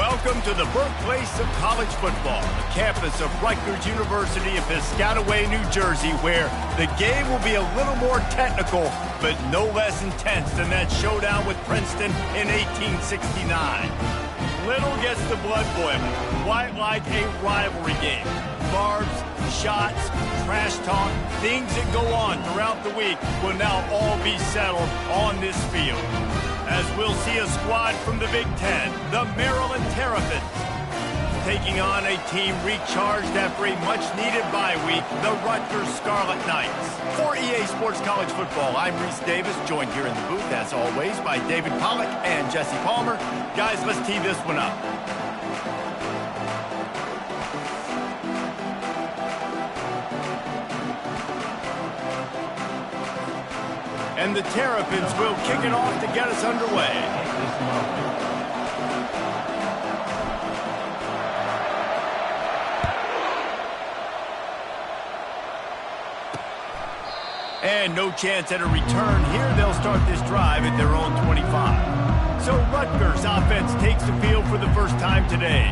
Welcome to the birthplace of college football, the campus of Rutgers University in Piscataway, New Jersey, where the game will be a little more technical, but no less intense than that showdown with Princeton in 1869. Little gets the blood boiling, quite like a rivalry game. Barbs, shots, trash talk, things that go on throughout the week will now all be settled on this field. As we'll see a squad from the Big Ten, the Maryland Terrapins, taking on a team recharged after a much-needed bye week, the Rutgers Scarlet Knights. For EA Sports College Football, I'm Reese Davis, joined here in the booth, as always, by David Pollack and Jesse Palmer. Guys, let's tee this one up. And the Terrapins will kick it off to get us underway. And no chance at a return here. They'll start this drive at their own 25. So Rutgers offense takes the field for the first time today.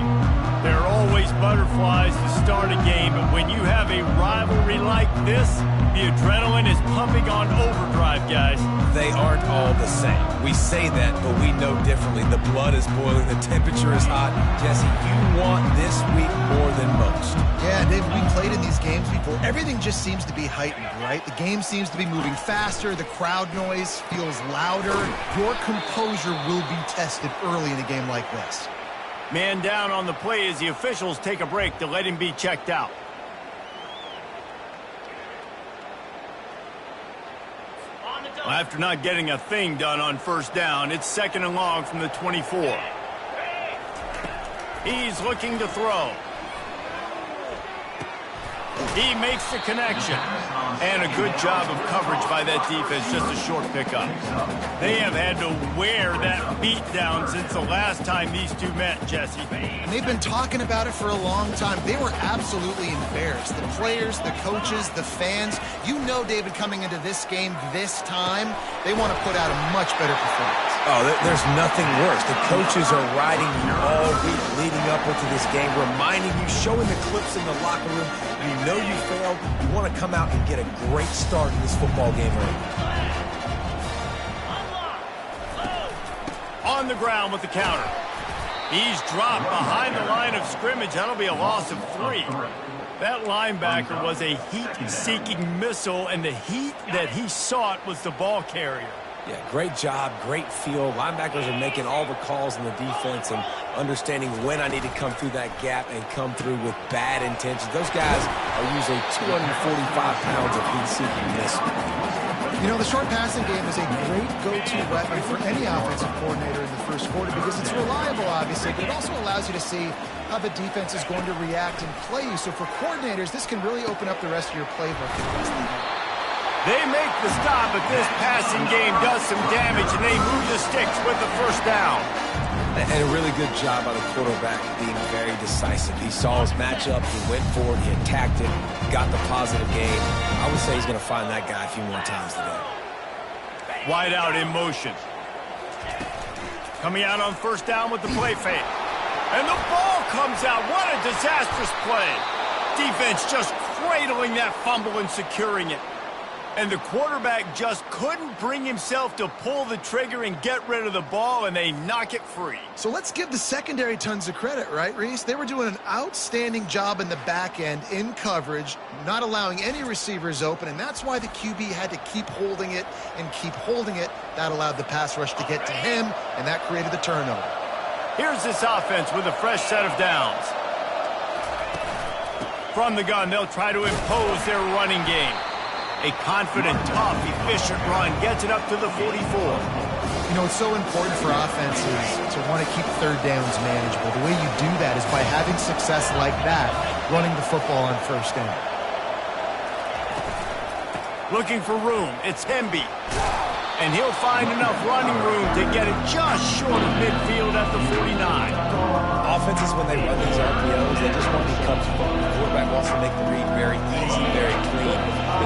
There are always butterflies to start a game, but when you have a rivalry like this, the adrenaline is pumping on overdrive, guys. They aren't all the same. We say that, but we know differently. The blood is boiling. The temperature is hot. Jesse, you want this week more than most. Yeah, Dave, we played in these games before. Everything just seems to be heightened, right? The game seems to be moving faster. The crowd noise feels louder. Your composure will be tested early in a game like this. Man down on the play as the officials take a break to let him be checked out. Well, after not getting a thing done on first down, it's 2nd and long from the 24. He's looking to throw. He makes the connection. And a good job of coverage by that defense, just a short pickup. They have had to wear that beat down since the last time these two met, Jesse. And they've been talking about it for a long time. They were absolutely embarrassed. The players, the coaches, the fans. You know, David, coming into this game this time, they want to put out a much better performance. Oh, there's nothing worse. The coaches are riding you all week leading up into this game, reminding you, showing the clips in the locker room. You know you failed. You want to come out and get a great start in this football game early. On the ground with the counter. He's dropped behind the line of scrimmage. That'll be a loss of 3. That linebacker was a heat-seeking missile, and the heat that he sought was the ball carrier. Yeah, great job, great feel. Linebackers are making all the calls in the defense and understanding when I need to come through that gap and come through with bad intentions. Those guys are usually 245 pounds of heat-seeking missile. You know, the short passing game is a great go-to weapon for any offensive coordinator in the first quarter because it's reliable, obviously, but it also allows you to see how the defense is going to react and play you. So for coordinators, this can really open up the rest of your playbook for the rest of the game. They make the stop, but this passing game does some damage, and they move the sticks with the first down. And a really good job by the quarterback being very decisive. He saw his matchup, he went for it, he attacked it, got the positive gain. I would say he's going to find that guy a few more times today. Wide out in motion. Coming out on first down with the play fake. And the ball comes out. What a disastrous play. Defense just cradling that fumble and securing it. And the quarterback just couldn't bring himself to pull the trigger and get rid of the ball, and they knock it free. So let's give the secondary tons of credit, right, Reese? They were doing an outstanding job in the back end in coverage, not allowing any receivers open, and that's why the QB had to keep holding it and keep holding it. That allowed the pass rush to get to him, and that created the turnover. Here's this offense with a fresh set of downs. From the gun, they'll try to impose their running game. A confident, tough, efficient run gets it up to the 44. You know, it's so important for offenses to want to keep third downs manageable. The way you do that is by having success like that, running the football on first down. Looking for room, it's Hemby. And he'll find enough running room to get it just short of midfield at the 49. Offenses, when they run these RPOs, they just want to be comfortable. The quarterback wants to make the read very easy, very clean.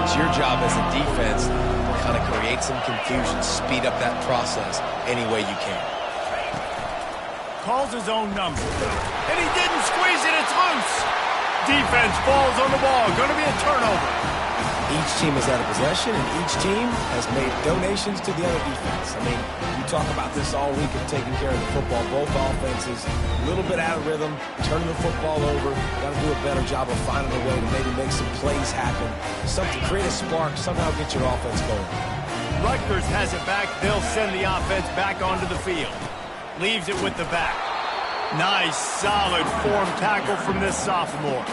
It's your job as a defense to kind of create some confusion, speed up that process any way you can. calls his own number. And he didn't squeeze it. It's loose. Defense falls on the ball. Going to be a turnover. Each team has had a possession, and each team has made donations to the other defense. I mean, you talk about this all week of taking care of the football. Both offenses, a little bit out of rhythm, turning the football over. Got to do a better job of finding a way to maybe make some plays happen. Something, create a spark, somehow get your offense going. Rutgers has it back. They'll send the offense back onto the field. Leaves it with the back. Nice, solid form tackle from this sophomore.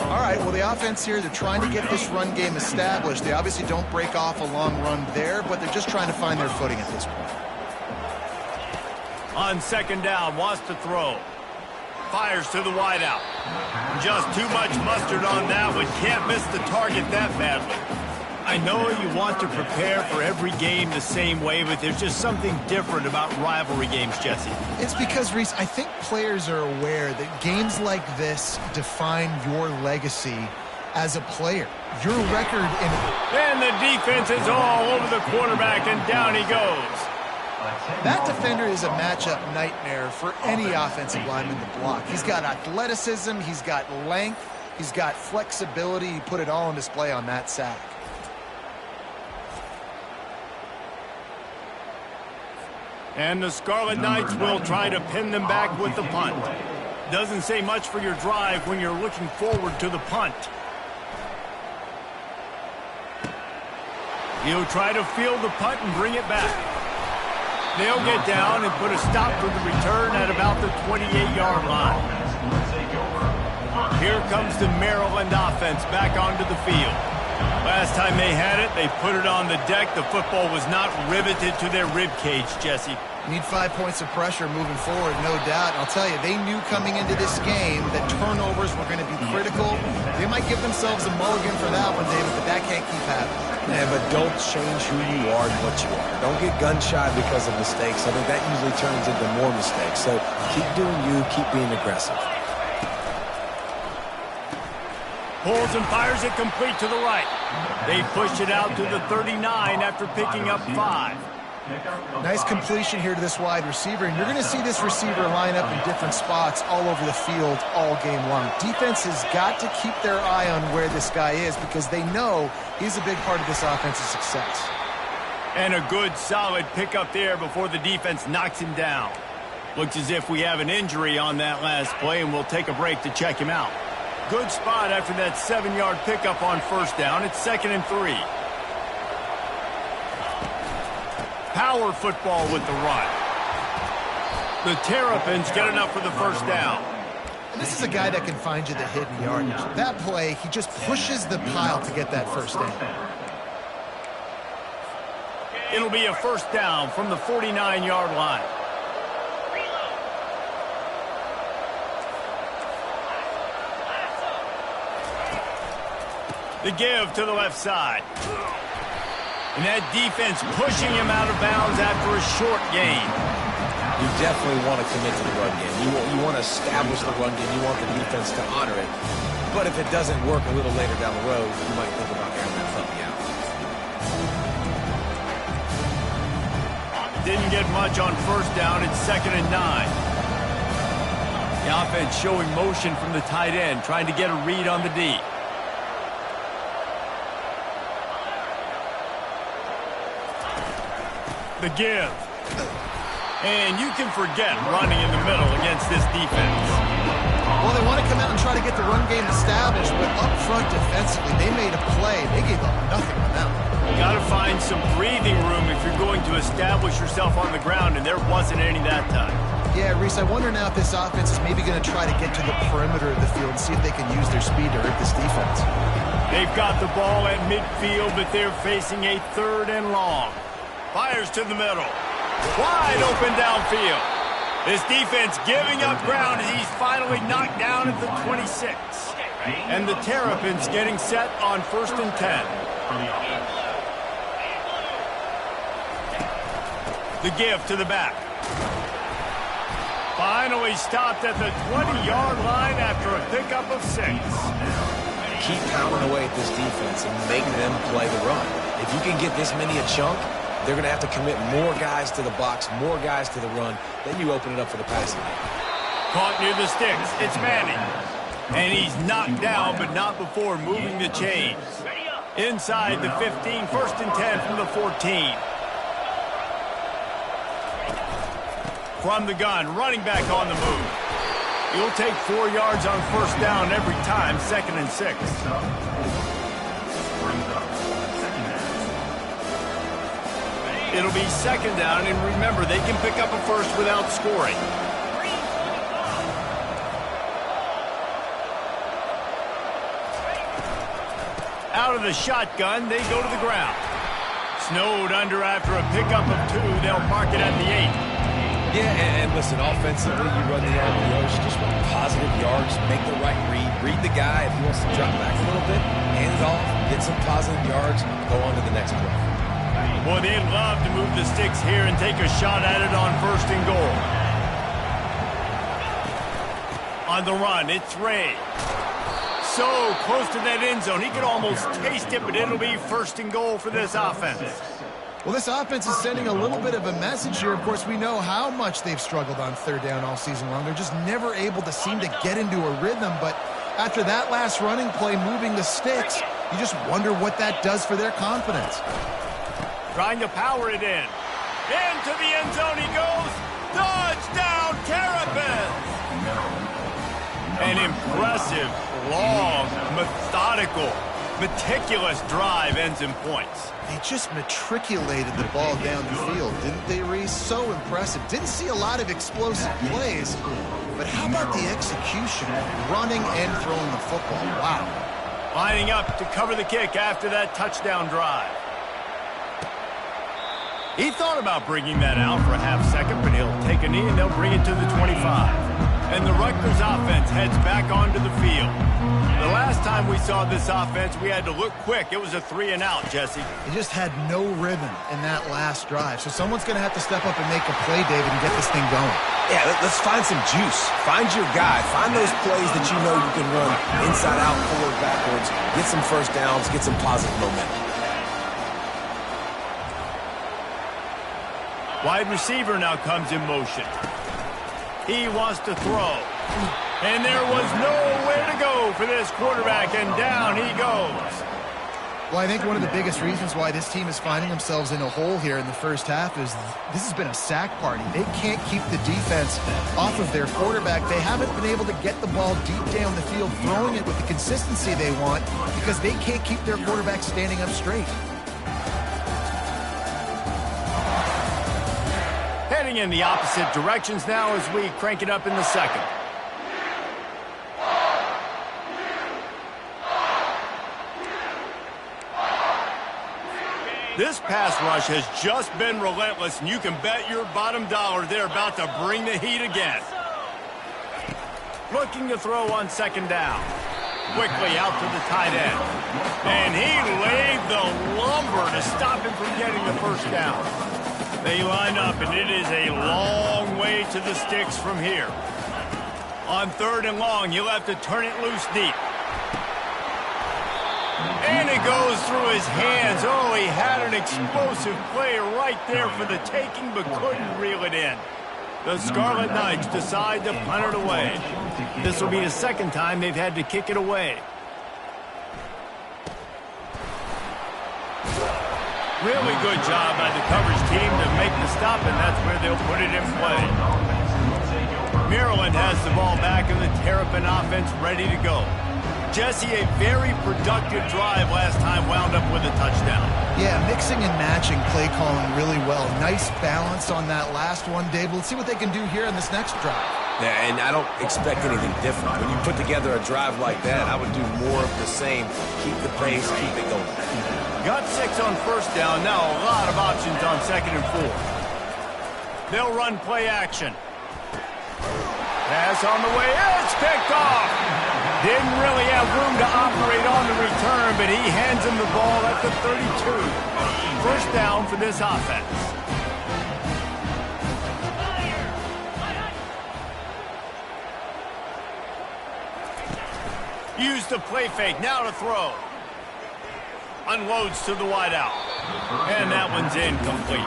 All right, well, the offense here, they're trying to get this run game established. They obviously don't break off a long run there, but they're just trying to find their footing at this point. On second down, wants to throw. Fires to the wideout. Just too much mustard on that one. Can't miss the target that badly. I know you want to prepare for every game the same way, but there's just something different about rivalry games, Jesse. It's because, Reese, I think players are aware that games like this define your legacy as a player. Your record in... And the defense is all over the quarterback, and down he goes. That defender is a matchup nightmare for any offensive lineman to block. He's got athleticism, he's got length, he's got flexibility. He put it all on display on that sack. And the Scarlet Knights will try to pin them back with the punt. Doesn't say much for your drive when you're looking forward to the punt. He'll try to field the punt and bring it back. They'll get down and put a stop to the return at about the 28-yard line. Here comes the Maryland offense back onto the field. Last time they had it, they put it on the deck. The football was not riveted to their rib cage, Jesse. Need 5 points of pressure moving forward, no doubt. I'll tell you, they knew coming into this game that turnovers were going to be critical. They might give themselves a mulligan for that one, David, but that can't keep happening. Yeah, but don't change who you are and what you are. Don't get gun-shy because of mistakes. I think that usually turns into more mistakes. So keep doing you, keep being aggressive. Pulls and fires it complete to the right. They push it out to the 39 after picking up 5. Nice completion here to this wide receiver, and you're going to see this receiver line up in different spots all over the field all game long. Defense has got to keep their eye on where this guy is because they know he's a big part of this offensive success. And a good, solid pickup there before the defense knocks him down. Looks as if we have an injury on that last play, and we'll take a break to check him out. Good spot after that 7-yard pickup on first down. It's 2nd and 3. Power football with the run. The Terrapins get enough for the first down. And this is a guy that can find you the hidden yardage. That play, he just pushes the pile to get that first down. It'll be a first down from the 49-yard line. The give to the left side. And that defense pushing him out of bounds after a short gain. You definitely want to commit to the run game. You want to establish the run game. You want the defense to honor it. But if it doesn't work a little later down the road, you might think about airing that puppy out. Didn't get much on first down. It's 2nd and 9. The offense showing motion from the tight end, trying to get a read on the D. The give. And you can forget running in the middle against this defense. Well, they want to come out and try to get the run game established, but up front defensively, they made a play. They gave up nothing on that one. Got to find some breathing room if you're going to establish yourself on the ground, and there wasn't any that time. Yeah, Reese, I wonder now if this offense is maybe going to try to get to the perimeter of the field and see if they can use their speed to hurt this defense. They've got the ball at midfield, but they're facing a 3rd and long. Fires to the middle. Wide open downfield. This defense giving up ground as he's finally knocked down at the 26. And the Terrapins getting set on 1st and 10. The give to the back. Finally stopped at the 20-yard line after a pickup of 6. Keep pounding away at this defense and make them play the run. If you can get this many a chunk, they're going to have to commit more guys to the box, more guys to the run. Then you open it up for the passing game. Caught near the sticks. It's Manning. And he's knocked down, but not before moving the chains. Inside the 15, 1st and 10 from the 14. From the gun, running back on the move. He'll take 4 yards on 1st down every time, 2nd and 6. It'll be 2nd down, and remember, they can pick up a first without scoring. Out of the shotgun, they go to the ground. Snowed under after a pickup of 2. They'll mark it at the 8. Yeah, and listen, offensively, you run the RPO, you just run positive yards, make the right read the guy. If he wants to drop back a little bit, hand it off, get some positive yards, go on to the next play. Boy, they'd love to move the sticks here and take a shot at it on 1st and goal. On the run, it's Ray. So close to that end zone, he could almost taste it, but it'll be 1st and goal for this offense. Well, this offense is sending a little bit of a message here. Of course, we know how much they've struggled on 3rd down all season long. They're just never able to seem to get into a rhythm. But after that last running play, moving the sticks, you just wonder what that does for their confidence. Trying to power it in. Into the end zone he goes. Touchdown, Terrapins! An impressive, long, methodical, meticulous drive ends in points. They just matriculated the ball down the field, didn't they, Reese? So impressive. Didn't see a lot of explosive plays, but how about the execution, running and throwing the football? Wow. Lining up to cover the kick after that touchdown drive. He thought about bringing that out for a half second, but he'll take a knee and they'll bring it to the 25. And the Rutgers offense heads back onto the field. The last time we saw this offense, we had to look quick. It was a 3 and out, Jesse. They just had no rhythm in that last drive. So someone's going to have to step up and make a play, David, and get this thing going. Yeah, let's find some juice. Find your guy. Find those plays that you know you can run inside out, forward, backwards. Get some 1st downs. Get some positive momentum. Wide receiver now comes in motion. He wants to throw. And there was nowhere to go for this quarterback, and down he goes. Well, I think one of the biggest reasons why this team is finding themselves in a hole here in the first half is this has been a sack party. They can't keep the defense off of their quarterback. They haven't been able to get the ball deep down the field, throwing it with the consistency they want because they can't keep their quarterback standing up straight. Heading in the opposite directions now as we crank it up in the 2nd. This pass rush has just been relentless, and you can bet your bottom dollar they're about to bring the heat again. Looking to throw on 2nd down. Quickly out to the tight end. And he laid the lumber to stop him from getting the 1st down. They line up, and it is a long way to the sticks from here. On 3rd and long, you'll have to turn it loose deep. And it goes through his hands. Oh, he had an explosive play right there for the taking, but couldn't reel it in. The Scarlet Knights decide to punt it away. This will be the 2nd time they've had to kick it away. Really good job by the coverage team to make the stop, and that's where they'll put it in play. Maryland has the ball back, and the Terrapin offense ready to go. Jesse, a very productive drive last time wound up with a touchdown. Yeah, mixing and matching play calling really well. Nice balance on that last one, Dave. Let's see what they can do here in this next drive. Yeah, and I don't expect anything different. When you put together a drive like that, I would do more of the same. Keep the pace, keep it going. Got 6 on 1st down. Now a lot of options on 2nd and 4. They'll run play action. Pass on the way. It's picked off. Didn't really have room to operate on the return, but he hands him the ball at the 32. 1st down for this offense. Use the play fake. Now to throw. Unloads to the wideout. And that one's incomplete.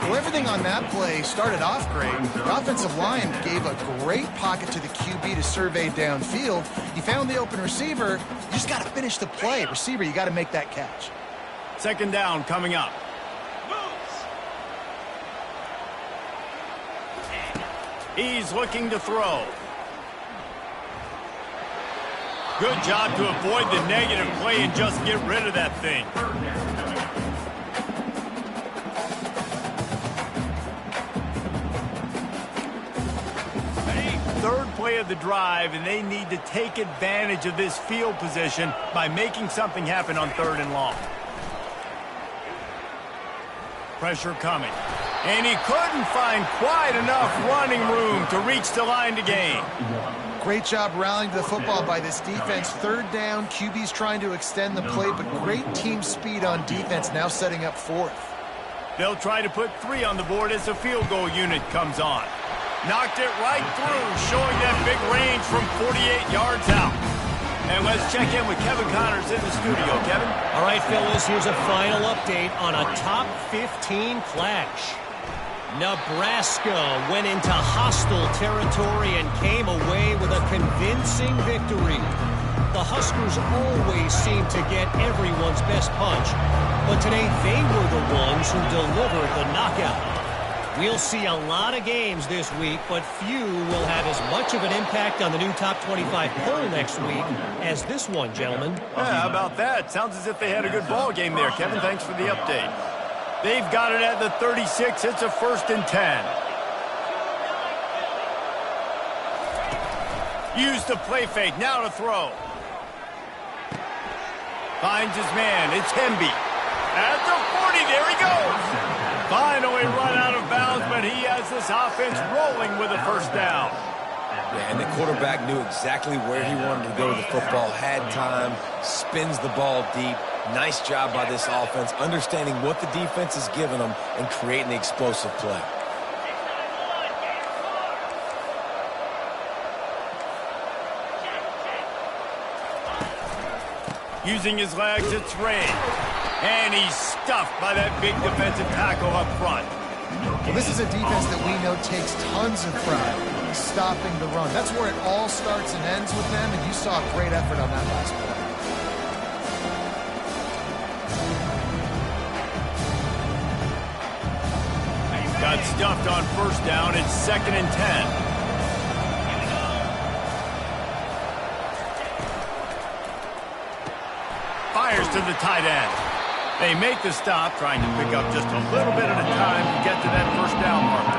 Well, everything on that play started off great. The offensive line gave a great pocket to the QB to survey downfield. He found the open receiver. You just got to finish the play. Receiver, you got to make that catch. Second down coming up. He's looking to throw. Good job to avoid the negative play and just get rid of that thing. Third play of the drive, and they need to take advantage of this field position by making something happen on 3rd and long. Pressure coming. And he couldn't find quite enough running room to reach the line to gain. Great job rallying to the football by this defense. 3rd down, QB's trying to extend the play, but great team speed on defense, now setting up 4th. They'll try to put 3 on the board as the field goal unit comes on. Knocked it right through, showing that big range from 48 yards out. And let's check in with Kevin Connors in the studio. Kevin? All right, fellas, here's a final update on a top 15 clash. Nebraska went into hostile territory and came away with a convincing victory. The Huskers always seem to get everyone's best punch, but today they were the ones who delivered the knockout. We'll see a lot of games this week, but few will have as much of an impact on the new top 25 poll next week as this one, gentlemen. Yeah, how about that? Sounds as if they had a good ball game there. Kevin, thanks for the update. They've got it at the 36. It's a 1st and 10. Use the play fake. Now to throw. Finds his man. It's Hemby. At the 40. There he goes. Finally run out of bounds, but he has this offense rolling with a 1st down. Yeah, and the quarterback knew exactly where he wanted to go with the football, had time, spins the ball deep. Nice job by this offense, understanding what the defense is giving them and creating the explosive play. Using his legs, it's Ray. And he's stuffed by that big defensive tackle up front. Well, this is a defense that we know takes tons of pride stopping the run. That's where it all starts and ends with them, and you saw a great effort on that last play. Got stuffed on 1st down. It's 2nd and 10. Fires to the tight end. They make the stop, trying to pick up just a little bit at a time to get to that 1st down marker.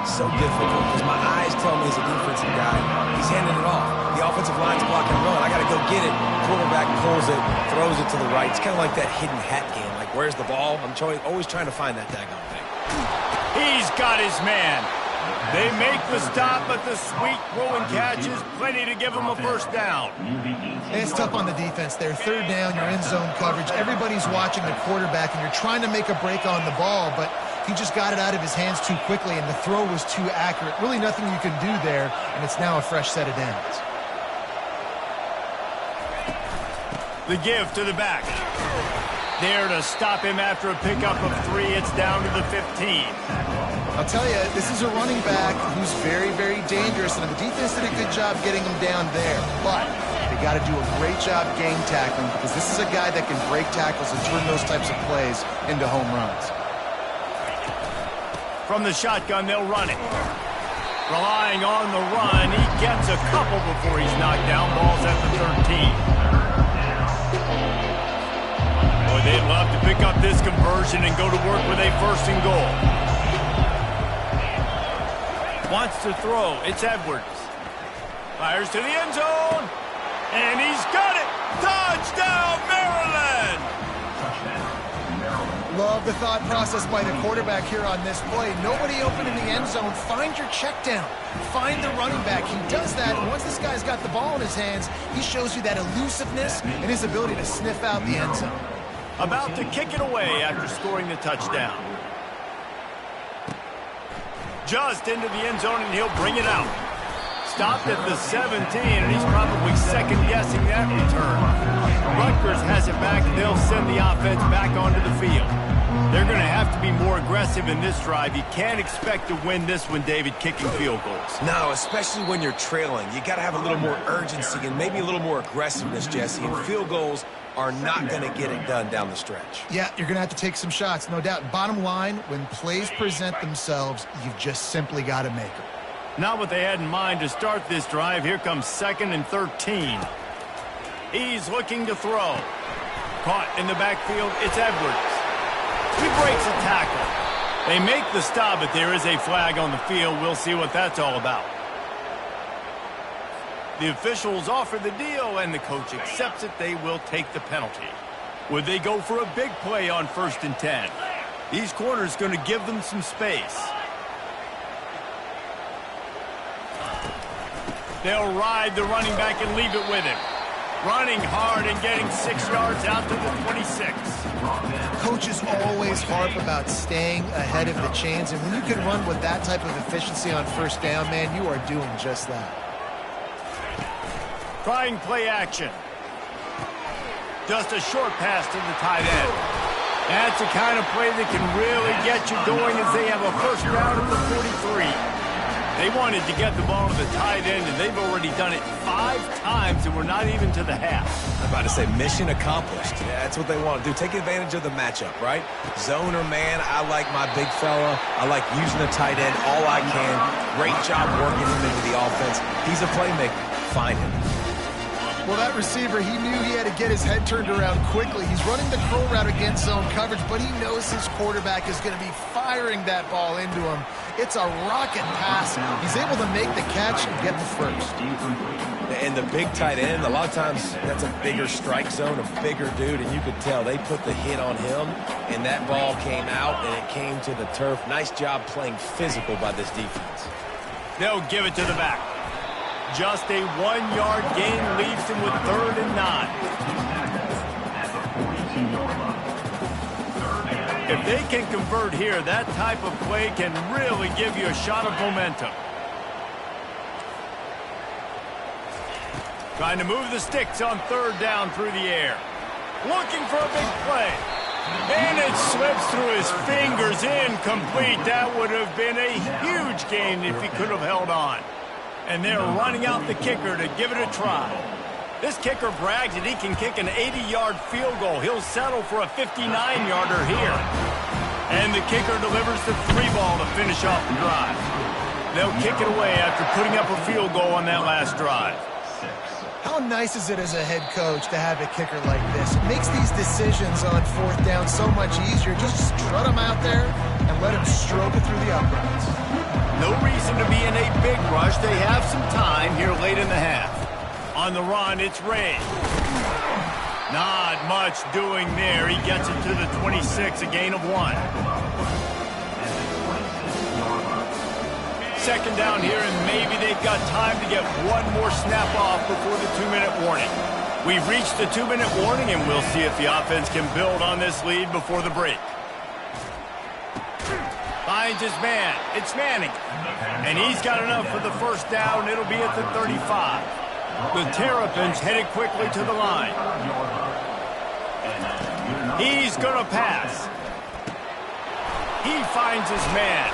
So difficult because my eyes tell me as a defensive guy, he's handing it off. The offensive line's blocking run. I got to go get it. Quarterback pulls it, throws it to the right. It's kind of like that hidden hat game. Like, where's the ball? I'm always trying to find that daggone thing. He's got his man. They make the stop, but the sweet throw and catch is plenty to give them a 1st down. It's tough on the defense there. 3rd down, you're in zone coverage. Everybody's watching the quarterback, and you're trying to make a break on the ball, but he just got it out of his hands too quickly, and the throw was too accurate. Really nothing you can do there, and it's now a fresh set of downs. The give to the back. There to stop him after a pickup of 3. It's down to the 15. I'll tell you, this is a running back who's very, very dangerous, and the defense did a good job getting him down there. But they got to do a great job gang tackling because this is a guy that can break tackles and turn those types of plays into home runs. From the shotgun, they'll run it. Relying on the run, he gets a couple before he's knocked down. Ball's at the 13. Boy, they'd love to pick up this conversion and go to work with a 1st and goal. Wants to throw. It's Edwards. Fires to the end zone. And he's got it. Touchdown, Maryland! Love the thought process by the quarterback here on this play. Nobody open in the end zone. Find your check down. Find the running back. He does that, and once this guy's got the ball in his hands, he shows you that elusiveness and his ability to sniff out the end zone. About to kick it away after scoring the touchdown. Just into the end zone, and he'll bring it out. stopped at the 17, and he's probably second-guessing that return. Rutgers has it back, and they'll send the offense back onto the field. They're going to have to be more aggressive in this drive. You can't expect to win this one, David, kicking field goals. No, especially when you're trailing. You got to have a little more urgency and maybe a little more aggressiveness, Jesse. And field goals are not going to get it done down the stretch. Yeah, you're going to have to take some shots, no doubt. Bottom line, when plays present themselves, you've just simply got to make them. Not what they had in mind to start this drive. Here comes 2nd and 13. He's looking to throw. Caught in the backfield, it's Edwards. He breaks a tackle. They make the stop, but there is a flag on the field. We'll see what that's all about. The officials offer the deal, and the coach accepts it. They will take the penalty. Would they go for a big play on 1st and 10? These corners going to give them some space. They'll ride the running back and leave it with him. Running hard and getting 6 yards out to the 26. Coaches always harp about staying ahead of the chains, and when you can run with that type of efficiency on 1st down, man, you are doing just that. Trying play action. Just a short pass to the tight end. That's the kind of play that can really get you going as they have a 1st down at the 43. They wanted to get the ball to the tight end, and they've already done it 5 times, and we're not even to the half. I'm about to say mission accomplished. Yeah, that's what they want to do. Take advantage of the matchup, right? Zone or man, I like my big fella. I like using the tight end all I can. Great job working him into the offense. He's a playmaker. Find him. Well, that receiver, he knew he had to get his head turned around quickly. He's running the curl route against zone coverage, but he knows his quarterback is going to be firing that ball into him. It's a rocket pass. He's able to make the catch and get the 1st. And the big tight end, a lot of times that's a bigger strike zone, a bigger dude, and you could tell they put the hit on him, and that ball came out, and it came to the turf. Nice job playing physical by this defense. They'll give it to the back. Just a 1-yard gain leaves him with 3rd and 9. If they can convert here, that type of play can really give you a shot of momentum. Trying to move the sticks on 3rd down through the air. Looking for a big play. And it slips through his fingers, incomplete. That would have been a huge gain if he could have held on. And they're running out the kicker to give it a try. This kicker brags that he can kick an 80-yard field goal. He'll settle for a 59-yarder here. And the kicker delivers the 3 ball to finish off the drive. They'll kick it away after putting up a field goal on that last drive. How nice is it as a head coach to have a kicker like this? It makes these decisions on 4th down so much easier. Just strut him out there and let him stroke it through the uprights. No reason to be in a big rush. They have some time here late in the half. On the run, it's Ray. Not much doing there. He gets it to the 26, a gain of 1. 2nd down here, and maybe they've got time to get one more snap off before the 2-minute warning. We've reached the 2-minute warning, and we'll see if the offense can build on this lead before the break. Finds his man. It's Manning. And he's got enough for the 1st down. It'll be at the 35. The Terrapins headed quickly to the line. He's going to pass. He finds his man.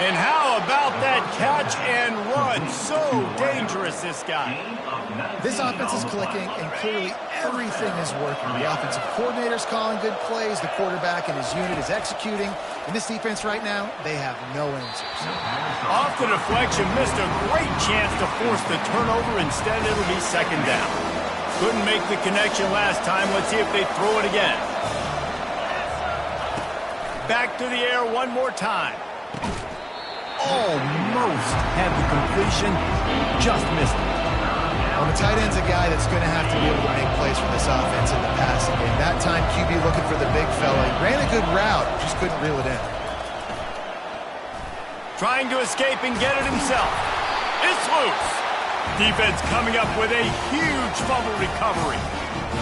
And how about that catch and run? So dangerous, this guy. This offense is clicking, and clearly everything is working. The offensive coordinator's calling good plays. The quarterback and his unit is executing. In this defense right now, they have no answers. Off the deflection, missed a great chance to force the turnover. Instead, it'll be 2nd down. Couldn't make the connection last time. Let's see if they throw it again. Back to the air one more time. Almost had the completion, just missed it. Well, the tight end's a guy that's going to have to be able to make plays for this offense in the passing game. That time, QB looking for the big fella. He ran a good route, just couldn't reel it in. Trying to escape and get it himself. It's loose. Defense coming up with a huge fumble recovery.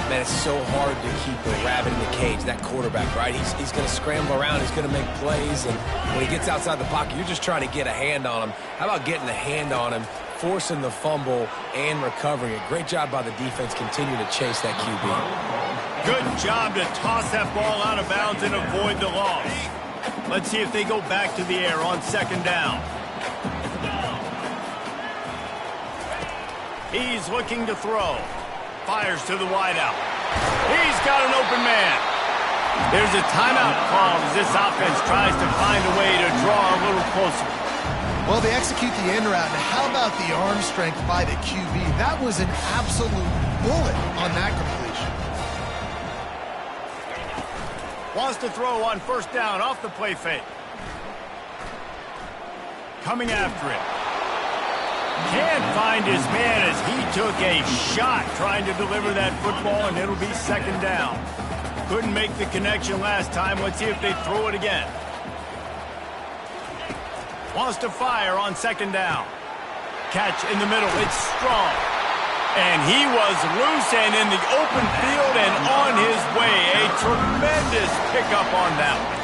Man, it's so hard to keep the rabbit in the cage, that quarterback, right? He's going to scramble around. He's going to make plays. And when he gets outside the pocket, you're just trying to get a hand on him. How about getting a hand on him, forcing the fumble and recovering it. Great job by the defense continuing to chase that QB. Good job to toss that ball out of bounds and avoid the loss. Let's see if they go back to the air on second down. He's looking to throw. Fires to the wideout. He's got an open man. There's a timeout called as this offense tries to find a way to draw a little closer. Well, they execute the in route. Now, how about the arm strength by the QB? That was an absolute bullet on that completion. Wants to throw on first down off the play fake. Coming after it. Can't find his man as he took a shot trying to deliver that football, and it'll be second down. Couldn't make the connection last time. Let's see if they throw it again. Wants to fire on second down. Catch in the middle. It's strong. And he was loose and in the open field and on his way. A tremendous pickup on that one.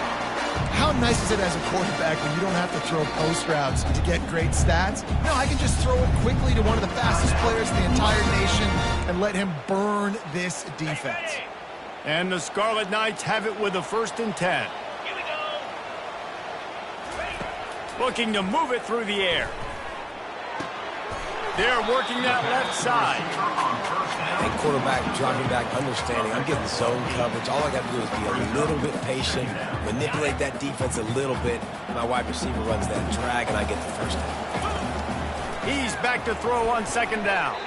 How nice is it as a quarterback when you don't have to throw post routes to get great stats? No, I can just throw it quickly to one of the fastest players in the entire nation and let him burn this defense. And the Scarlet Knights have it with a 1st and 10. Looking to move it through the air. They're working that left side. And quarterback dropping back, understanding I'm getting zone coverage. All I got to do is be a little bit patient, manipulate that defense a little bit. My wide receiver runs that drag, and I get the first down. He's back to throw on second down.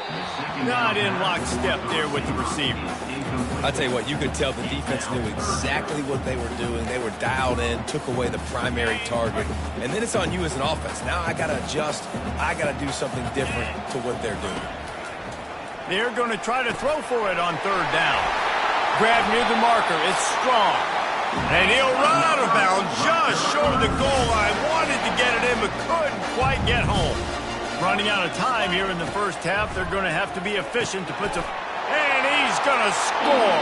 Not in lockstep there with the receiver. I'll tell you what, you could tell the defense knew exactly what they were doing. They were dialed in, took away the primary target. And then it's on you as an offense. Now I got to adjust. I got to do something different to what they're doing. They're going to try to throw for it on third down. Grab near the marker. It's strong. And he'll run out of bounds just short of the goal line. Wanted to get it in, but couldn't quite get home. Running out of time here in the first half. They're going to have to be efficient to put some... And he's going to score.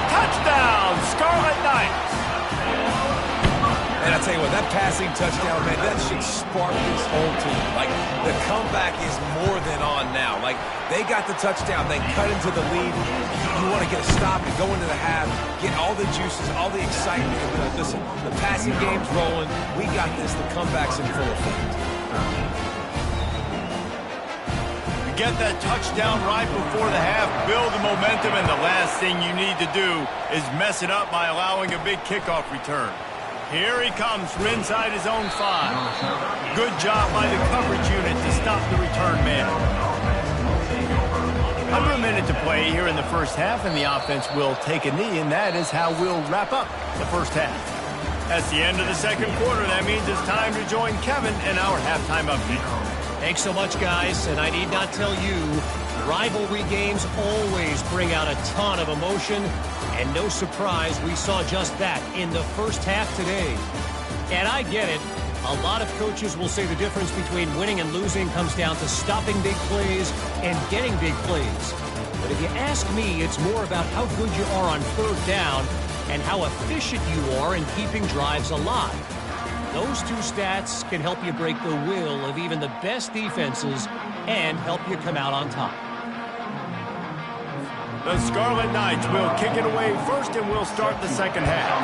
Touchdown, Scarlet Knights. And I tell you what, that passing touchdown, man, that should spark this whole team. Like, the comeback is more than on now. Like, they got the touchdown. They cut into the lead. You want to get a stop and go into the half, get all the juices, all the excitement. Listen, the passing game's rolling. We got this. The comeback's in full effect. Get that touchdown right before the half, build the momentum, and the last thing you need to do is mess it up by allowing a big kickoff return. Here he comes from inside his own 5. Good job by the coverage unit to stop the return man. Under a minute to play here in the first half, and the offense will take a knee, and that is how we'll wrap up the first half. That's the end of the second quarter. That means it's time to join Kevin in our halftime update. Thanks so much, guys, and I need not tell you, rivalry games always bring out a ton of emotion, and no surprise, we saw just that in the first half today. And I get it. A lot of coaches will say the difference between winning and losing comes down to stopping big plays and getting big plays. But if you ask me, it's more about how good you are on third down and how efficient you are in keeping drives alive. Those two stats can help you break the will of even the best defenses and help you come out on top. The Scarlet Knights will kick it away first, and we'll start the second half.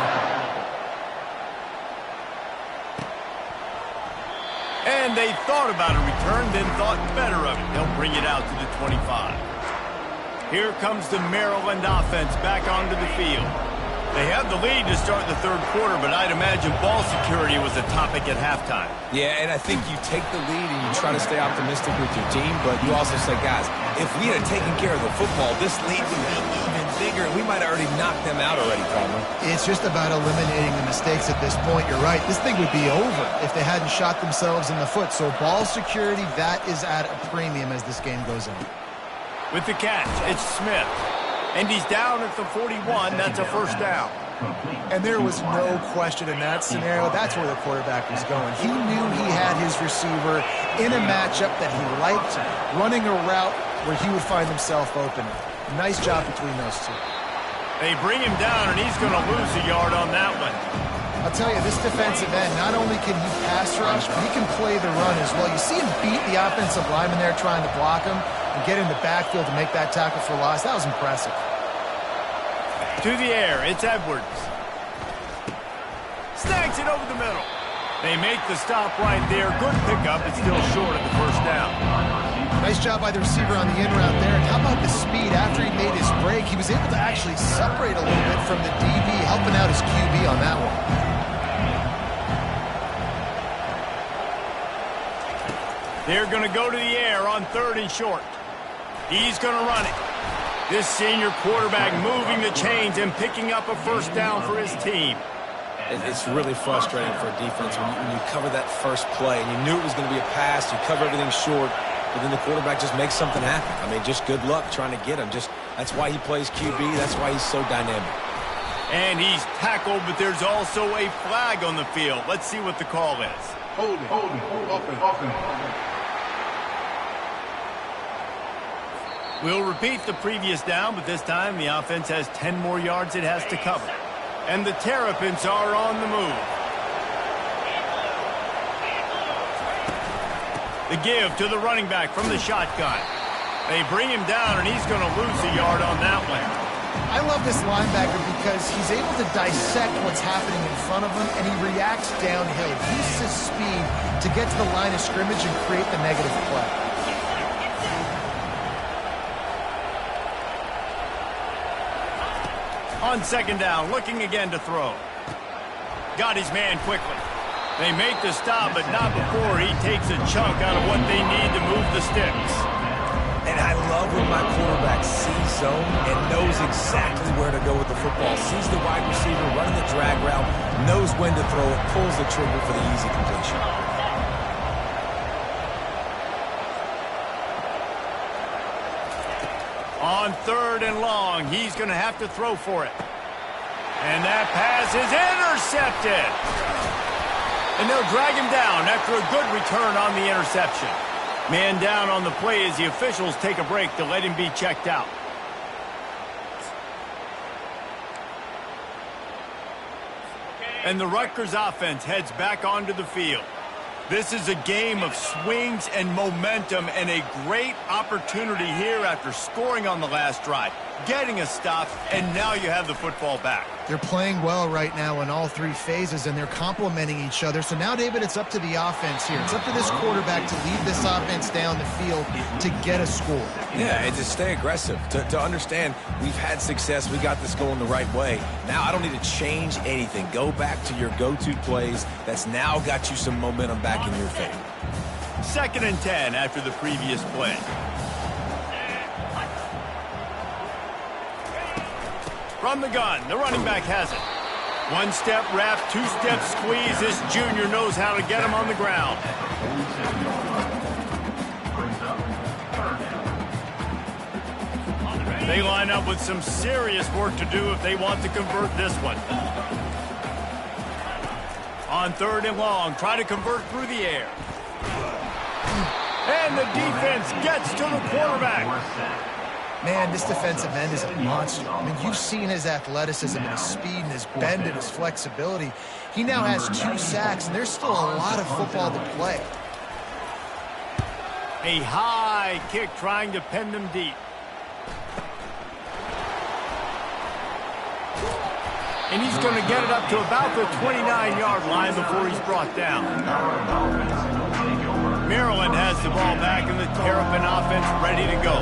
And they thought about a return, then thought better of it. They'll bring it out to the 25. Here comes the Maryland offense back onto the field. They have the lead to start the third quarter, but I'd imagine ball security was a topic at halftime. Yeah, and I think you take the lead and you try to stay optimistic with your team, but you also say, guys, if we had taken care of the football, this lead would be even bigger. We might have already knocked them out already, Palmer. It's just about eliminating the mistakes at this point. You're right. This thing would be over if they hadn't shot themselves in the foot. So ball security, that is at a premium as this game goes on. With the catch, it's Smith. And he's down at the 41. That's a first down. And there was no question in that scenario. That's where the quarterback was going. He knew he had his receiver in a matchup that he liked, running a route where he would find himself open. Nice job between those two. They bring him down, and he's going to lose a yard on that one. I'll tell you, this defensive end, not only can he pass rush, but he can play the run as well. You see him beat the offensive lineman there trying to block him and get in the backfield to make that tackle for loss. That was impressive. To the air, it's Edwards. Snags it over the middle. They make the stop right there. Good pickup, but still short of the first down. Nice job by the receiver on the in route there. And how about the speed? After he made his break, he was able to actually separate a little bit from the DB, helping out his QB on that one. They're going to go to the air on 3rd and short. He's going to run it. This senior quarterback moving the chains and picking up a first down for his team. It's really frustrating for a defense when you cover that first play and you knew it was going to be a pass, you cover everything short, but then the quarterback just makes something happen. I mean, just good luck trying to get him. That's why he plays QB. That's why he's so dynamic. And he's tackled, but there's also a flag on the field. Let's see what the call is. Hold it. We'll repeat the previous down, but this time the offense has 10 more yards it has to cover. And the Terrapins are on the move. The give to the running back from the shotgun. They bring him down, and he's going to lose a yard on that one. I love this linebacker because he's able to dissect what's happening in front of him, and he reacts downhill. He uses his speed to get to the line of scrimmage and create the negative play. On 2nd down, looking again to throw. Got his man quickly. They make the stop, but not before he takes a chunk out of what they need to move the sticks. And I love when my quarterback sees zone and knows exactly where to go with the football. Sees the wide receiver running the drag route, knows when to throw it, pulls the trigger for the easy completion. On 3rd and long, he's going to have to throw for it. And that pass is intercepted. And they'll drag him down after a good return on the interception. Man down on the play as the officials take a break to let him be checked out. And the Rutgers offense heads back onto the field. This is a game of swings and momentum and a great opportunity here after scoring on the last drive, getting a stop, and now you have the football back. They're playing well right now in all 3 phases, and they're complementing each other. So now, David, it's up to the offense here. It's up to this quarterback to lead this offense down the field to get a score. Yeah, and to stay aggressive, to understand we've had success, we got this going the right way. Now I don't need to change anything. Go back to your go-to plays. That's now got you some momentum back in your favor. 2nd and 10 after the previous play. From the gun, the running back has it. 1-step wrap, 2-step squeeze. This junior knows how to get him on the ground. They line up with some serious work to do if they want to convert this one. On 3rd and long, try to convert through the air. And the defense gets to the quarterback. Man, this defensive end is a monster. I mean, you've seen his athleticism and his speed and his bend and his flexibility. He now has 2 sacks, and there's still a lot of football to play. A high kick trying to pen them deep. And he's going to get it up to about the 29-yard line before he's brought down. Maryland has the ball back, and the Terrapin offense ready to go.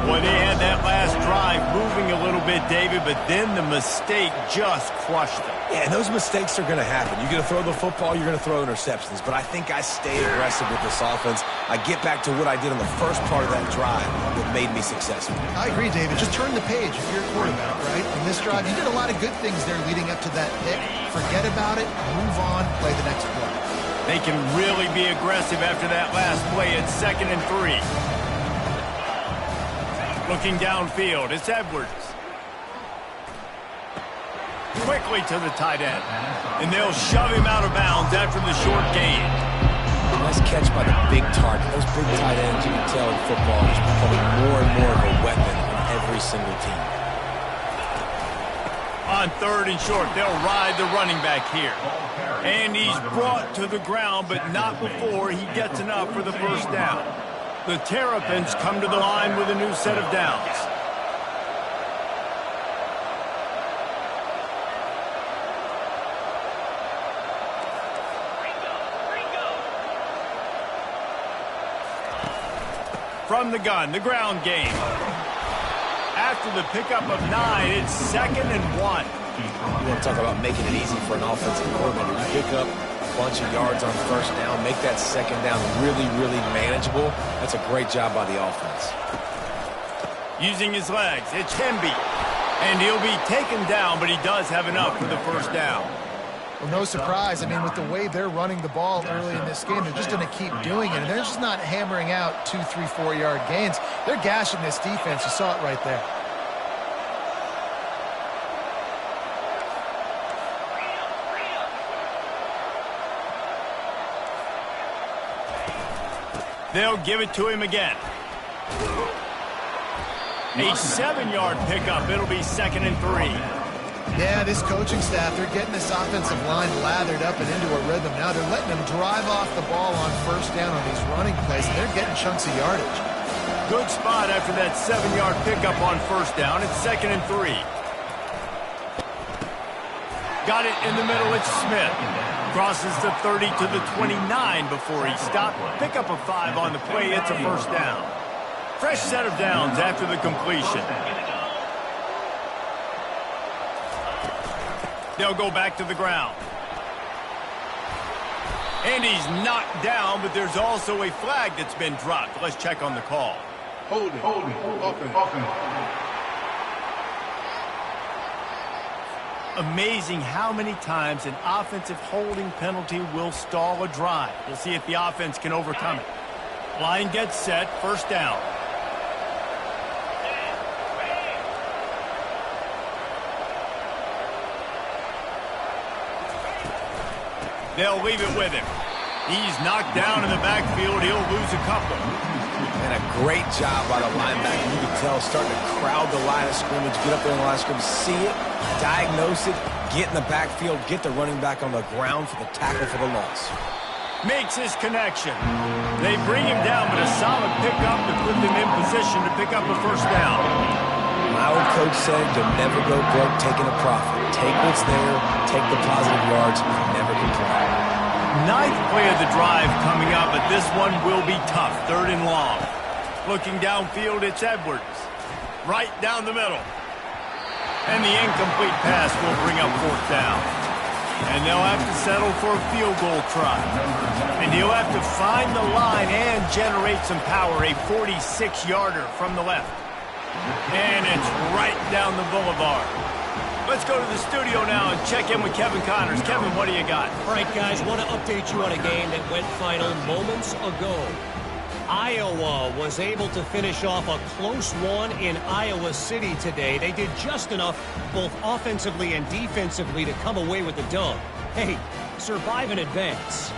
Boy, they had that last drive moving a little bit, David, but then the mistake just crushed them. Yeah, and those mistakes are going to happen. You're going to throw the football, you're going to throw interceptions. But I think I stay aggressive with this offense. I get back to what I did on the first part of that drive that made me successful. I agree, David. Just turn the page if you're a quarterback, right? In this drive, you did a lot of good things there leading up to that pick. Forget about it, move on, play the next play. They can really be aggressive after that last play at 2nd and 3. Looking downfield, it's Edwards. Quickly to the tight end. And they'll shove him out of bounds after the short gain. Nice catch by the big target. Those big tight ends, you can tell in football, is becoming more and more of a weapon on every single team. On 3rd and short, they'll ride the running back here. And he's brought to the ground, but not before he gets enough for the first down. The Terrapins come to the line with a new set of downs. From the gun, the ground game. After the pickup of 9, it's 2nd and 1. You want to talk about making it easy for an offensive coordinator. You pick up a bunch of yards on first down, make that second down really, really manageable. That's a great job by the offense. Using his legs, it's Hemby. And he'll be taken down, but he does have enough for the first down. Well, no surprise. I mean, with the way they're running the ball early in this game, they're just going to keep doing it. And they're just not hammering out 2, 3, 4-yard gains. They're gashing this defense. You saw it right there. They'll give it to him again. A 7-yard pickup. It'll be 2nd and 3. Yeah, this coaching staff, they're getting this offensive line lathered up and into a rhythm. Now they're letting them drive off the ball on first down on these running plays, and they're getting chunks of yardage. Good spot after that 7-yard pickup on first down. It's 2nd and 3. Got it in the middle. It's Smith. Crosses the 30 to the 29 before he stopped. Pick up a 5 on the play. It's a first down. Fresh set of downs after the completion. They'll go back to the ground. And he's knocked down, but there's also a flag that's been dropped. Let's check on the call. Hold it. Offense. Amazing how many times an offensive holding penalty will stall a drive. We'll see if the offense can overcome it. Line gets set, first down. They'll leave it with him. He's knocked down in the backfield. He'll lose a couple. And a great job by the linebacker. You can tell starting to crowd the line of scrimmage, get up there in the line of scrimmage, see it, diagnose it, get in the backfield, get the running back on the ground for the tackle for the loss. Makes his connection. They bring him down, but a solid pickup to put them in position to pick up a first down. My old coach said you'll never go broke taking a profit. Take what's there, take the positive yards, never complain. 9th play of the drive coming up, but this one will be tough. 3rd and long. Looking downfield, it's Edwards. Right down the middle. And the incomplete pass will bring up 4th down. And they'll have to settle for a field goal try. And he'll have to find the line and generate some power. A 46-yarder from the left. And it's right down the boulevard. Let's go to the studio now and check in with Kevin Connors. Kevin, what do you got? All right, guys, want to update you on a game that went final moments ago. Iowa was able to finish off a close one in Iowa City today. They did just enough, both offensively and defensively, to come away with the dub. Hey, survive and advance.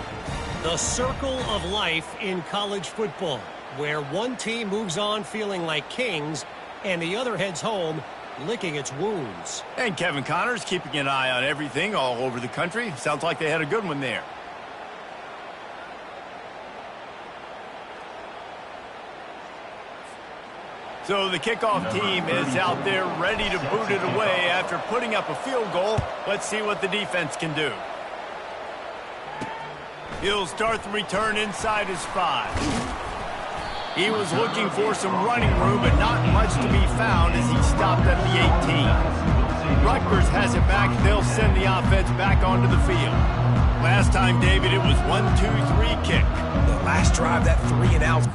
The circle of life in college football, where one team moves on feeling like kings, and the other heads home licking its wounds. And Kevin Connors keeping an eye on everything all over the country. Sounds like they had a good one there. So the kickoff team is out there ready to boot it away after putting up a field goal. Let's see what the defense can do. He'll start the return inside his 5. He was looking for some running room, but not much to be found as he stopped at the 18. Rutgers has it back. They'll send the offense back onto the field. Last time, David, it was 1-2-3 kick. The last drive, that 3 and out.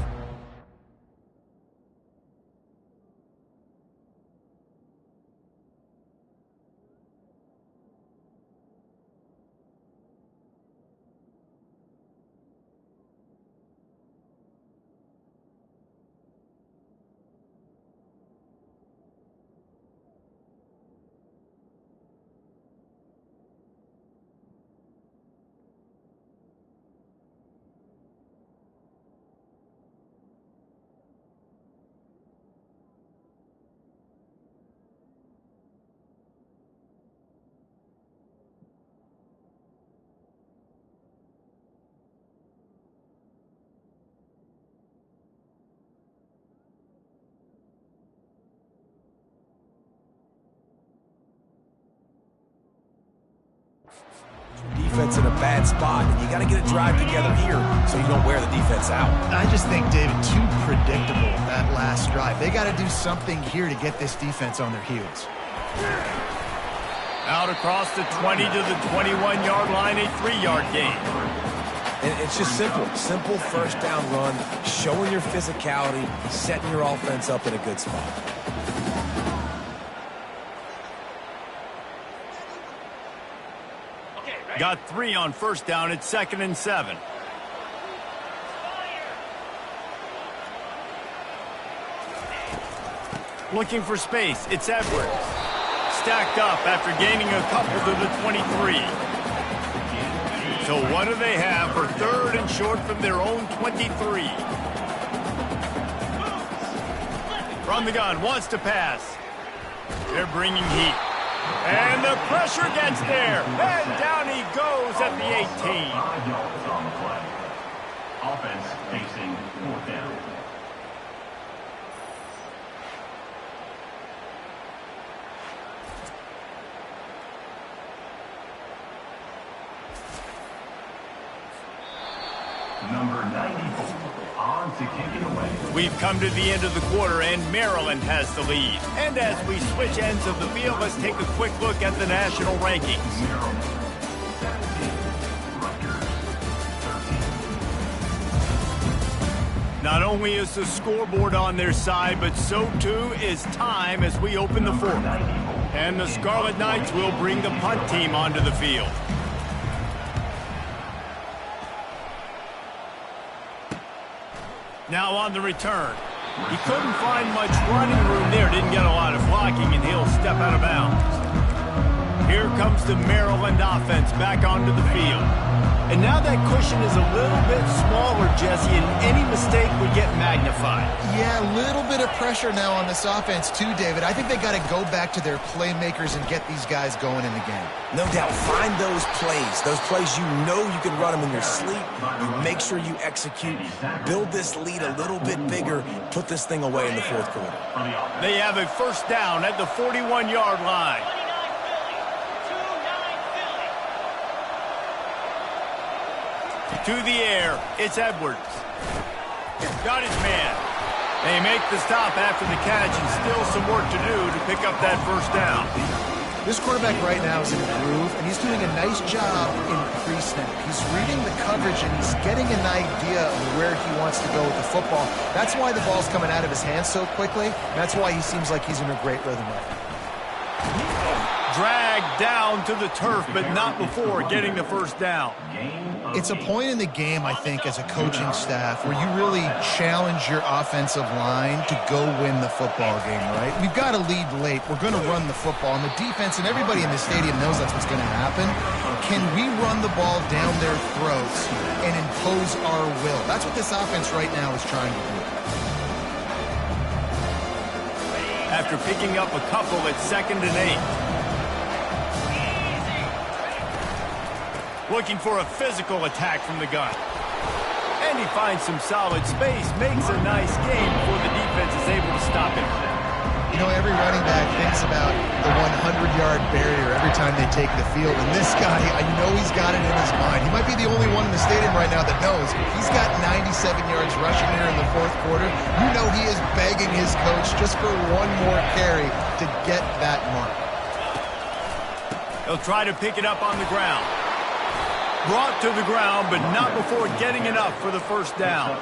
defense in a bad spot. And you got to get a drive together here so you don't wear the defense out. I just think, David, too predictable, that last drive. They got to do something here to get this defense on their heels. Out across the 20 to the 21-yard line, a 3-yard gain. And it's just simple. Simple first down run, showing your physicality, setting your offense up in a good spot. Got 3 on first down at 2nd and 7. Looking for space, it's Edwards. Stacked up after gaining a couple to the 23. So what do they have for 3rd and short from their own 23? From the gun, wants to pass. They're bringing heat. And the pressure gets there. And down he goes at the 18. 5 yards on the play. Offense facing 4th down. Number 94, on to kick it away. We've come to the end of the quarter, and Maryland has the lead. And as we switch ends of the field, let's take a quick look at the national rankings. Maryland, 17. Rutgers, 13. Not only is the scoreboard on their side, but so too is time as we open the 4th. And the Scarlet Knights will bring the punt team onto the field. Now on the return. He couldn't find much running room there. Didn't get a lot of blocking, and he'll step out of bounds. Here comes the Maryland offense back onto the field. And now that cushion is a little bit smaller, Jesse, and any mistake would get magnified. Yeah, a little bit of pressure now on this offense too, David. I think they got to go back to their playmakers and get these guys going in the game. No doubt, find those plays you know you can run them in your sleep. You make sure you execute, build this lead a little bit bigger, put this thing away in the 4th quarter. They have a first down at the 41-yard line. To the air, it's Edwards. Got his man. They make the stop after the catch, and still some work to do to pick up that first down. This quarterback right now is in a groove, and he's doing a nice job in pre-snap. He's reading the coverage, and he's getting an idea of where he wants to go with the football. That's why the ball's coming out of his hands so quickly. That's why he seems like he's in a great rhythm right now. Dragged down to the turf, but not before getting the first down. It's a point in the game, I think, as a coaching staff where you really challenge your offensive line to go win the football game, right? We've got to lead late. We're going to run the football. And the defense and everybody in the stadium knows that's what's going to happen. Can we run the ball down their throats and impose our will? That's what this offense right now is trying to do. After picking up a couple at 2nd and 8. Looking for a physical attack from the gun. And he finds some solid space, makes a nice game before the defense is able to stop him. You know, every running back thinks about the 100-yard barrier every time they take the field. And this guy, I know he's got it in his mind. He might be the only one in the stadium right now that knows he's got 97 yards rushing here in the 4th quarter. You know he is begging his coach just for one more carry to get that mark. He'll try to pick it up on the ground. Brought to the ground, but not before getting enough for the first down.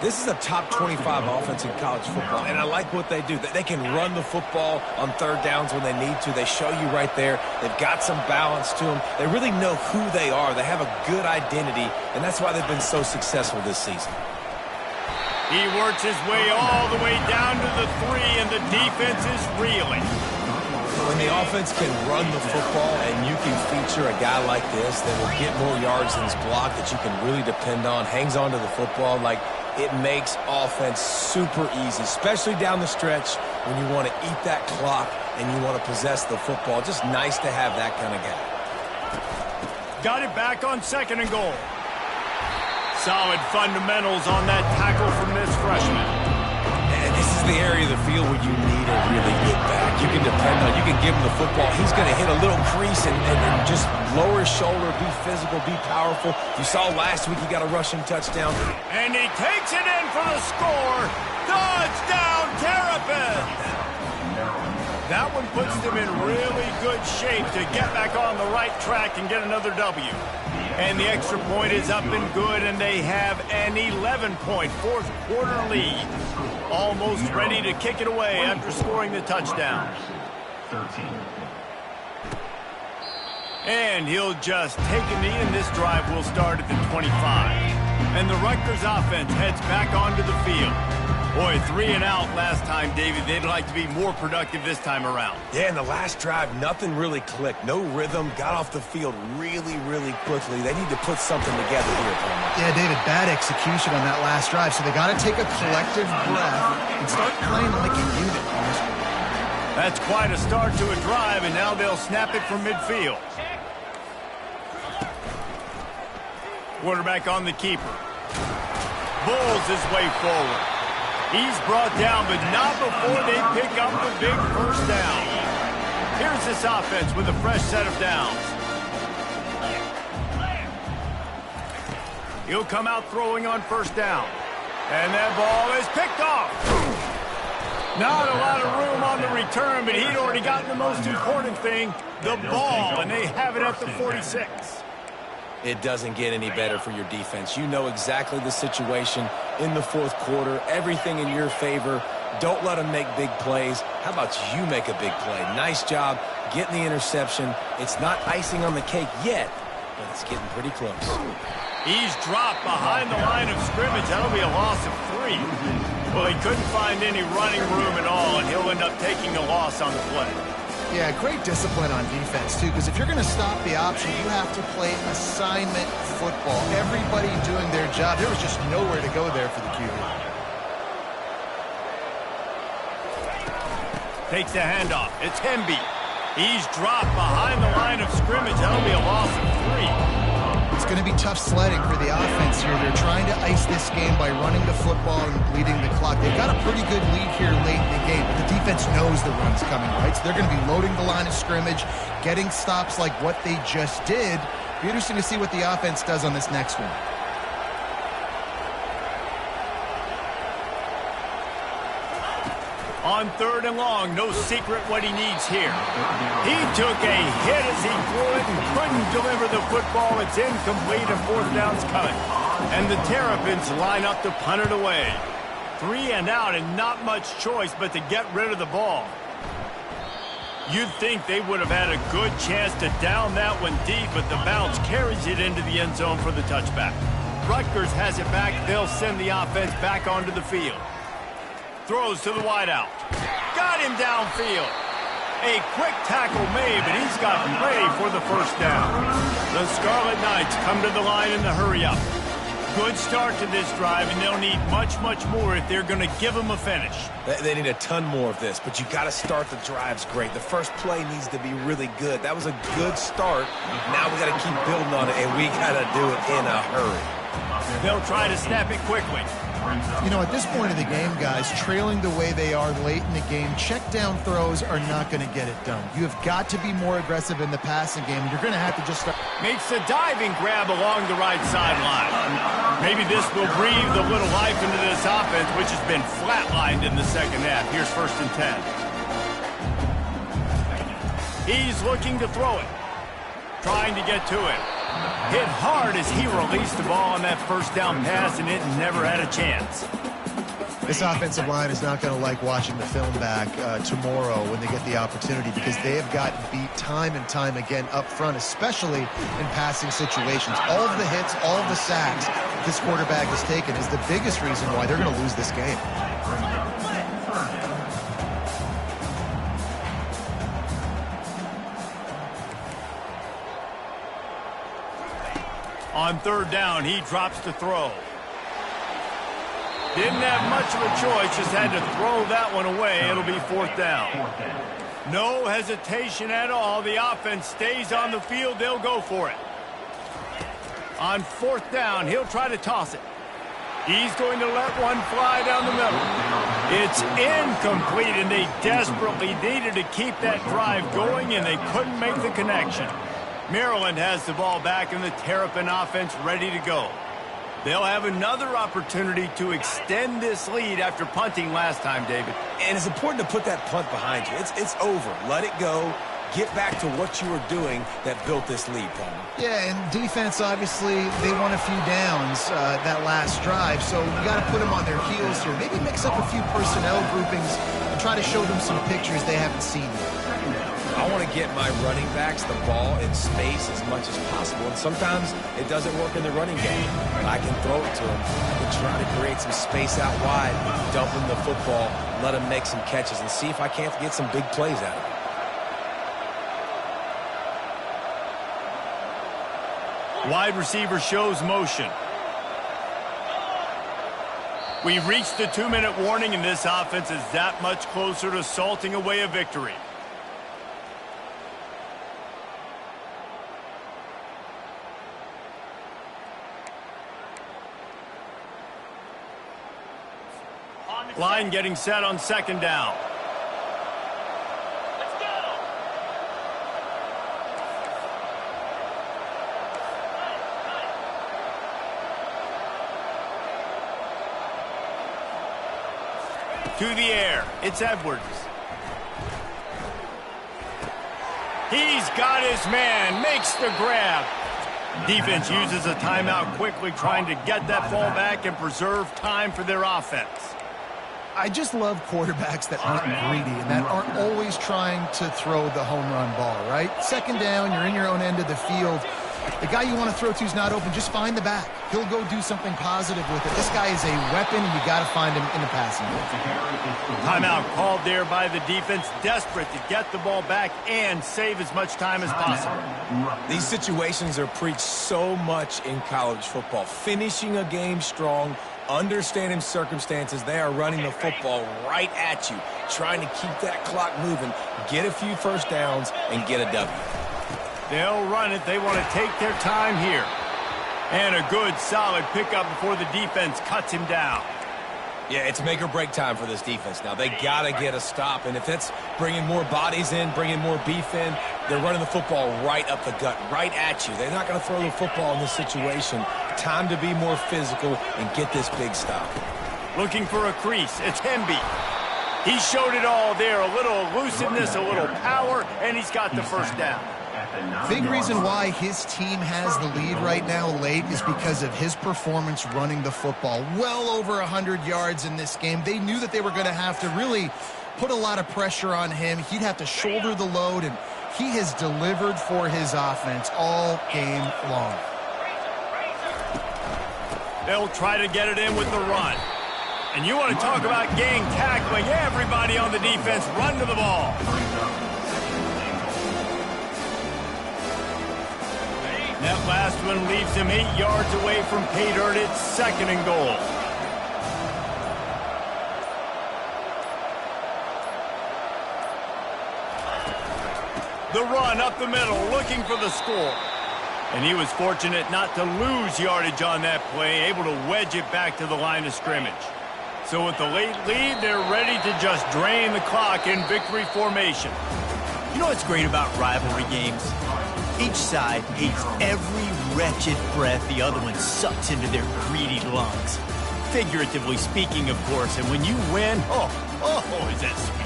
This is a top 25 offense in college football, and I like what they do. They can run the football on 3rd downs when they need to. They show you right there. They've got some balance to them. They really know who they are. They have a good identity, and that's why they've been so successful this season. He works his way all the way down to the 3, and the defense is reeling. When the offense can run the football and you can feature a guy like this that will get more yards than his block that you can really depend on, hangs on to the football, like it makes offense super easy, especially down the stretch when you want to eat that clock and you want to possess the football. Just nice to have that kind of guy. Got it back on 2nd and goal. Solid fundamentals on that tackle from this freshman. And this is the area of the field where you need a really good back. You can depend on, you can give him the football. He's going to hit a little crease and just lower his shoulder, be physical, be powerful. You saw last week he got a rushing touchdown. And he takes it in for the score. Touchdown, Terrapin! That one puts them in really good shape to get back on the right track and get another W. And the extra point is up and good, and they have an 11-point fourth-quarter lead. Almost ready to kick it away after scoring the touchdown. 13. And he'll just take a knee, and this drive will start at the 25. And the Rutgers offense heads back onto the field. Boy, 3 and out last time, David. They'd like to be more productive this time around. Yeah, in the last drive, nothing really clicked. No rhythm. Got off the field really, really quickly. They need to put something together here, Palmer. Yeah, David, bad execution on that last drive, so they got to take a collective breath and start playing like a unit. That's quite a start to a drive, and now they'll snap it from midfield. Quarterback on the keeper. Bulls his way forward. He's brought down, but not before they pick up the big first down. Here's this offense with a fresh set of downs. He'll come out throwing on first down. And that ball is picked off. Not a lot of room on the return, but he'd already gotten the most important thing, the ball, and they have it at the 46. It doesn't get any better for your defense. You know exactly the situation in the fourth quarter. Everything in your favor. Don't let them make big plays. How about you make a big play? Nice job getting the interception. It's not icing on the cake yet, but it's getting pretty close. He's dropped behind the line of scrimmage. That'll be a loss of 3. Well, he couldn't find any running room at all, and he'll end up taking the loss on the play. Yeah, great discipline on defense, too, because if you're going to stop the option, you have to play assignment football. Everybody doing their job. There was just nowhere to go there for the QB. Takes the handoff. It's Hemby. He's dropped behind the line of scrimmage. That'll be a loss of 3. It's going to be tough sledding for the offense here. They're trying to ice this game by running the football and bleeding the clock. They've got a pretty good lead here late in the game, but the defense knows the run's coming, right? So they're going to be loading the line of scrimmage, getting stops like what they just did. Be interesting to see what the offense does on this next one. On 3rd and long, no secret what he needs here. He took a hit as he threw it and couldn't deliver the football. It's incomplete and 4th down's coming. And the Terrapins line up to punt it away. 3 and out and not much choice but to get rid of the ball. You'd think they would have had a good chance to down that one deep, but the bounce carries it into the end zone for the touchback. Rutgers has it back. They'll send the offense back onto the field. Throws to the wideout. Got him downfield. A quick tackle made, but he's got ready for the first down. The Scarlet Knights come to the line in the hurry-up. Good start to this drive, and they'll need much, much more if they're going to give them a finish. They need a ton more of this, but you got to start the drives great. The first play needs to be really good. That was a good start. Now we got to keep building on it, and we got to do it in a hurry. They'll try to snap it quickly. You know, at this point of the game, guys, trailing the way they are late in the game, check down throws are not going to get it done. You have got to be more aggressive in the passing game. You're going to have to just start. Makes a diving grab along the right sideline. Maybe this will breathe a little life into this offense, which has been flatlined in the second half. Here's 1st and 10. He's looking to throw it. Trying to get to it. Hit hard as he released the ball on that first down pass, and it never had a chance. This offensive line is not going to like watching the film back tomorrow when they get the opportunity, because they have gotten beat time and time again up front, especially in passing situations. All of the hits, all of the sacks this quarterback has taken is the biggest reason why they're going to lose this game. On 3rd down, he drops to throw. Didn't have much of a choice, just had to throw that one away. It'll be 4th down. No hesitation at all. The offense stays on the field. They'll go for it. On 4th down, he'll try to toss it. He's going to let one fly down the middle. It's incomplete, and they desperately needed to keep that drive going, and they couldn't make the connection. Maryland has the ball back, and the Terrapin offense ready to go. They'll have another opportunity to extend this lead after punting last time, David. And it's important to put that punt behind you. It's over. Let it go. Get back to what you were doing that built this lead, Palmer. Yeah, and defense, obviously, they won a few downs that last drive, so you got to put them on their heels here. Maybe mix up a few personnel groupings and try to show them some pictures they haven't seen yet. I want to get my running backs the ball in space as much as possible. And sometimes it doesn't work in the running game. But I can throw it to them. I can try to create some space out wide, dump them the football, let them make some catches, and see if I can't get some big plays out of it. Wide receiver shows motion. We've reached the 2-minute warning, and this offense is that much closer to salting away a victory. Line getting set on second down. Let's go. To the air. It's Edwards. He's got his man. Makes the grab. Defense uses a timeout quickly, trying to get that ball back and preserve time for their offense. I just love quarterbacks that aren't greedy and that aren't always trying to throw the home run ball, right? Second down, you're in your own end of the field. The guy you want to throw to is not open. Just find the back. He'll go do something positive with it. This guy is a weapon, and you got to find him in the passing game. Timeout called there by the defense, desperate to get the ball back and save as much time as possible. These situations are preached so much in college football. Finishing a game strong, understanding circumstances. They are running the football right at you, trying to keep that clock moving, get a few first downs, and get a W. They'll run it. They want to take their time here. And a good, solid pickup before the defense cuts him down. Yeah, it's make or break time for this defense now. They got to get a stop, and if it's bringing more bodies in, bringing more beef in, they're running the football right up the gut, right at you. They're not going to throw the football in this situation. Time to be more physical and get this big stop. Looking for a crease. It's Hemby. He showed it all there. A little elusiveness, a little power, and he's got the first down. Big reason why his team has the lead right now late is because of his performance running the football. Well over 100 yards in this game. They knew that they were going to have to really put a lot of pressure on him. He'd have to shoulder the load, and he has delivered for his offense all game long. They'll try to get it in with the run. And you want to talk about gang tackling. Everybody on the defense run to the ball. That last one leaves him 8 yards away from pay dirt. It's second and goal. The run up the middle, looking for the score. And he was fortunate not to lose yardage on that play, able to wedge it back to the line of scrimmage. So with the late lead, they're ready to just drain the clock in victory formation. You know what's great about rivalry games? Each side hates every wretched breath the other one sucks into their greedy lungs. Figuratively speaking, of course, and when you win, oh, is that sweet.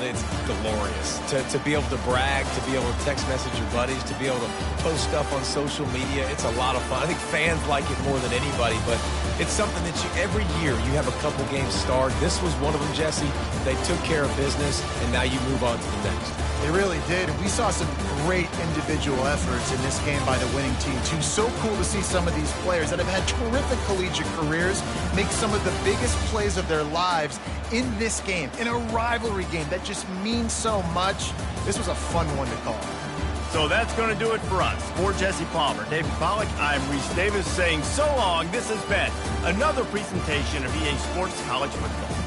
It's glorious to be able to brag, to be able to text message your buddies, to be able to post stuff on social media. It's a lot of fun. I think fans like it more than anybody, but it's something that every year you have a couple games start. This was one of them, Jesse. They took care of business, and now you move on to the next. They really did. And we saw some great individual efforts in this game by the winning team, too. So cool to see some of these players that have had terrific collegiate careers make some of the biggest plays of their lives in this game, in a rivalry game that just means so much. This was a fun one to call. So that's going to do it for us. For Jesse Palmer, David Pollack, I'm Reese Davis saying so long. This has been another presentation of EA Sports College Football.